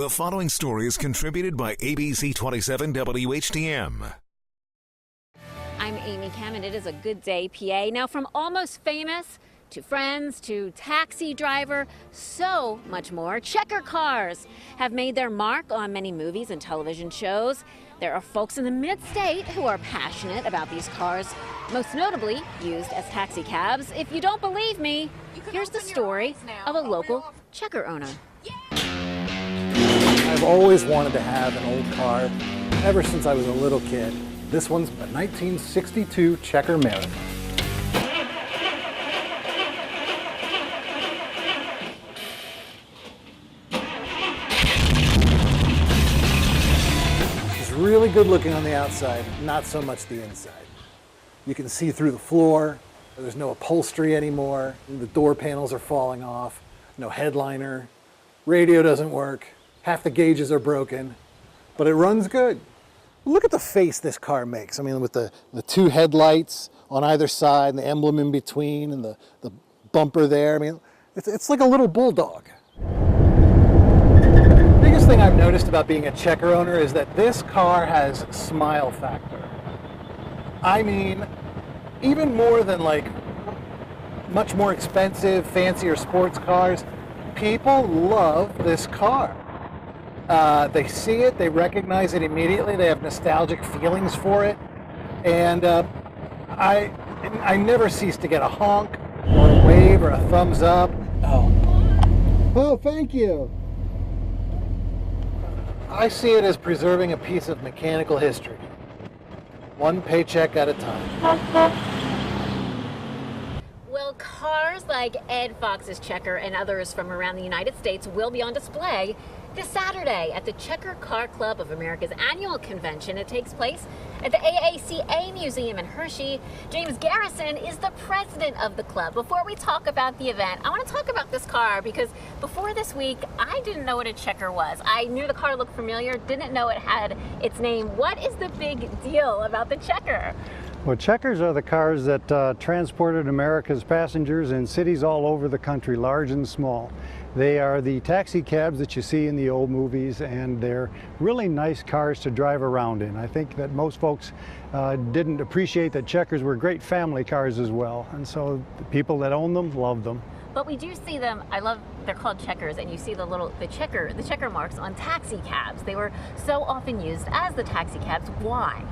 The following story is contributed by ABC 27 WHTM. I'm Amy Kem, and it is a good day, PA. Now, from Almost Famous to Friends to Taxi Driver, so much more, checker cars have made their mark on many movies and television shows. There are folks in the mid-state who are passionate about these cars, most notably used as taxi cabs. If you don't believe me, here's the story of a local checker owner. I've always wanted to have an old car ever since I was a little kid. This one's a 1962 Checker Marathon. It's really good looking on the outside, not so much the inside. You can see through the floor. There's no upholstery anymore. The door panels are falling off. No headliner. Radio doesn't work. Half the gauges are broken, but it runs good. Look at the face this car makes. I mean, with the two headlights on either side and the emblem in between and the bumper there. I mean, it's like a little bulldog. The biggest thing I've noticed about being a checker owner is that this car has smile factor. I mean, even more than like much more expensive, fancier sports cars, people love this car. They see it, they recognize it immediately, they have nostalgic feelings for it, and I never cease to get a honk or a wave or a thumbs up. Oh, thank you. I see it as preserving a piece of mechanical history, one paycheck at a time. Well, cars like Ed Fox's Checker and others from around the United States will be on display this Saturday at the Checker Car Club of America's annual convention. It takes place at the AACA Museum in Hershey. James Garrison is the president of the club. Before we talk about the event, I want to talk about this car because before this week, I didn't know what a Checker was. I knew the car looked familiar, didn't know it had its name. What is the big deal about the Checker? Well, checkers are the cars that transported America's passengers in cities all over the country, large and small. They are the taxi cabs that you see in the old movies, and they're really nice cars to drive around in. I think that most folks didn't appreciate that checkers were great family cars as well, and so the people that own them love them. But we do see them, they're called checkers, and you see the checker marks on taxi cabs. They were so often used as the taxi cabs. Why?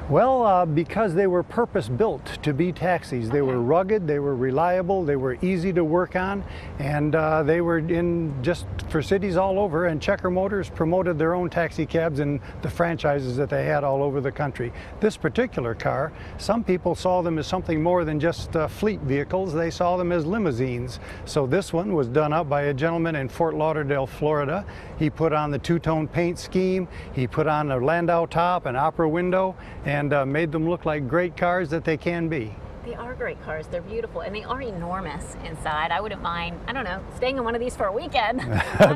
Well, because they were purpose-built to be taxis. They were rugged, they were reliable, they were easy to work on, and they were in just for cities all over, and Checker Motors promoted their own taxi cabs in the franchises that they had all over the country. This particular car, some people saw them as something more than just fleet vehicles. They saw them as limousines. So this one was done up by a gentleman in Fort Lauderdale, Florida. He put on the two-tone paint scheme, he put on a Landau top, an opera window, and made them look like great cars that they can be. They are great cars. They're beautiful, and they are enormous inside. I wouldn't mind, I don't know, staying in one of these for a weekend.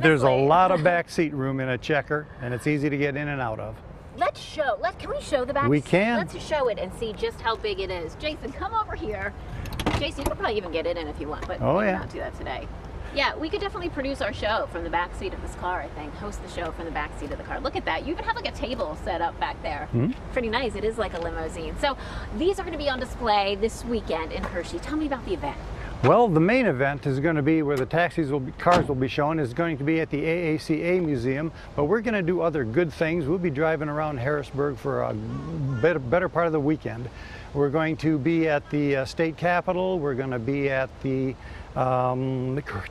There's a lot of back seat room in a Checker, and it's easy to get in and out of. Can we show the back? We can. Let's show it and see just how big it is. Jason, come over here. Jason, you could probably even get it in if you want, but we cannot do that today. Yeah, we could definitely produce our show from the back seat of this car, I think. Host the show from the back seat of the car. Look at that. You even have like a table set up back there. Pretty nice. It is like a limousine. So these are going to be on display this weekend in Hershey. Tell me about the event. Well, the main event is going to be where the cars will be shown, is going to be at the AACA Museum, but we're going to do other good things. We'll be driving around Harrisburg for a better part of the weekend. We're going to be at the state capitol. We're going to be at the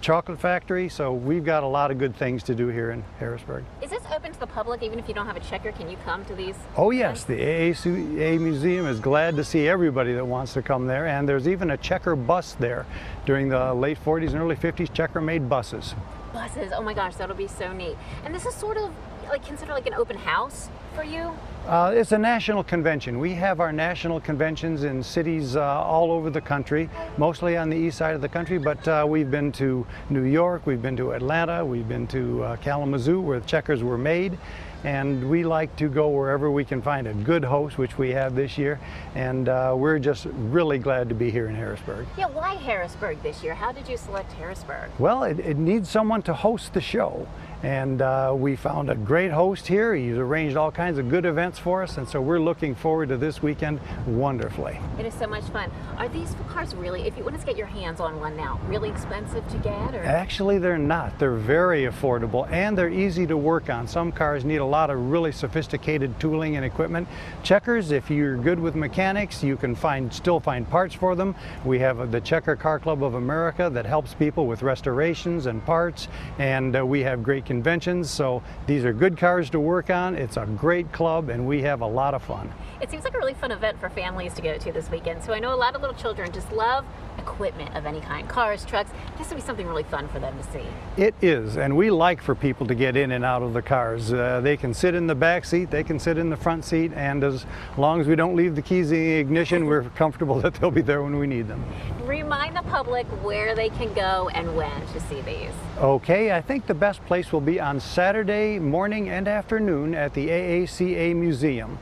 chocolate factory. So we've got a lot of good things to do here in Harrisburg. Is this open to the public? Even if you don't have a checker, can you come to these? Oh yes, the AACA Museum is glad to see everybody that wants to come there, and there's even a checker bus there. During the late 40s and early 50s, Checker made buses. Buses, oh my gosh, that'll be so neat. And this is sort of like considered like an open house for you? It's a national convention. We have our national conventions in cities all over the country, mostly on the east side of the country, but we've been to New York, we've been to Atlanta, we've been to Kalamazoo, where the checkers were made, and we like to go wherever we can find a good host, which we have this year, and we're just really glad to be here in Harrisburg. Yeah, why Harrisburg this year? How did you select Harrisburg? Well, it needs someone to host the show. And we found a great host here. He's arranged all kinds of good events for us, and so we're looking forward to this weekend wonderfully. It is so much fun. Are these cars really, if you want to get your hands on one now, really expensive to get? Or? Actually, they're not. They're very affordable, and they're easy to work on. Some cars need a lot of really sophisticated tooling and equipment. Checkers, if you're good with mechanics, you can still find parts for them. We have the Checker Car Club of America that helps people with restorations and parts, and we have great conventions, so these are good cars to work on. It's a great club, and we have a lot of fun. It seems like a really fun event for families to go to this weekend. So I know a lot of little children just love equipment of any kind, cars, trucks. This would be something really fun for them to see. It is, and we like for people to get in and out of the cars. They can sit in the back seat, they can sit in the front seat, and as long as we don't leave the keys in the ignition, we're comfortable that they'll be there when we need them. Remind the public where they can go and when to see these. Okay, I think the best place will be on Saturday morning and afternoon at the AACA Museum.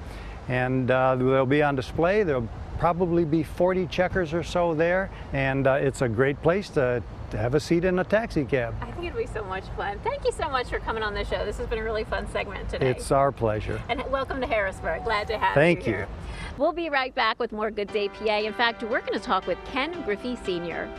And they'll be on display. There'll probably be 40 checkers or so there, and it's a great place to have a seat in a taxi cab. I think it'd be so much fun. Thank you so much for coming on the show. This has been a really fun segment today. It's our pleasure. And welcome to Harrisburg. Glad to have Thank you you. here. We'll be right back with more Good Day PA. In fact, we're going to talk with Ken Griffey Sr.